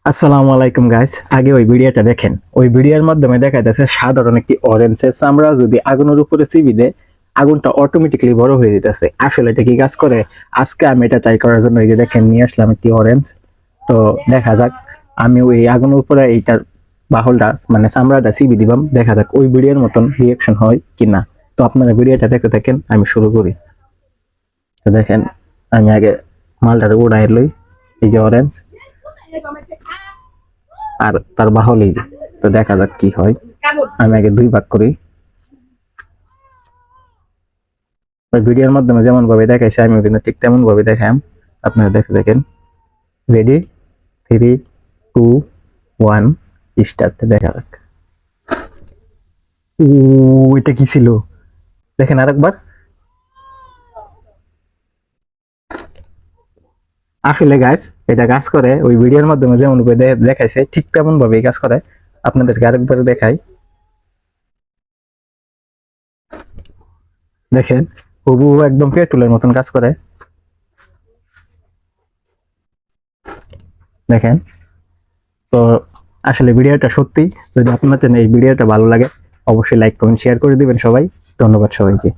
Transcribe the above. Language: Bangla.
আসসালামু আলাইকুম গাইস, আগে ওই ভিডিওটা দেখেন। ওই ভিডিওর মাধ্যমে দেখা যাচ্ছে সাধারণ একটি অরেঞ্জের চামড়া যদি আগুনের উপরে চিবি দেয়, আগুনটা অটোমেটিক্যালি বড় হয়ে যেতেছে। আসলে এটা কি কাজ করে? আজকে আমি এটা ট্রাই করার জন্য এই যে দেখেন নিয়ে আসলাম একটি অরেঞ্জ। তো দেখা যাক, আমি ওই আগুনের উপরে এইটার বাহলটা মানে চামড়াটা চিবি দিবাম, দেখা যাক ওই ভিডিওর মতন রিয়াকশন হয় কিনা। তো আপনারা ভিডিওটা দেখতে থাকেন, আমি শুরু করি। তো দেখেন, আমি আগে মালটারে উড়াই লই, এই যে অরেঞ্জ আর তার বাহল এই যে। তো দেখা যাক কি হয়। আমি আগে দুই ভাগ করি। ওই ভিডিওর মাধ্যমে যেমন ভাবে দেখাইছে আমি কিন্তু ঠিক তেমন ভাবে দেখাম, আপনারা দেখে দেখেন। Ready, 3, 2, 1, start. দেখা যাক। ও, এটা কি ছিল দেখেন আরেকবার। আসলে গাইস, এটা কাজ করে ওই ভিডিওর মাধ্যমে যেমন ভাবে দেখাইছে ঠিক তেমন ভাবেই কাজ করে। আপনাদেরকে আরেকবার দেখাই। দেখেন, হুবহু একদম পেট্রোলের মতন কাজ করে। দেখেন। তো আসলে ভিডিওটা সত্যি, যদি আপনাদের এই ভিডিওটা ভালো লাগে অবশ্যই লাইক কমেন্ট শেয়ার করে দিবেন সবাই। ধন্যবাদ সবাইকে।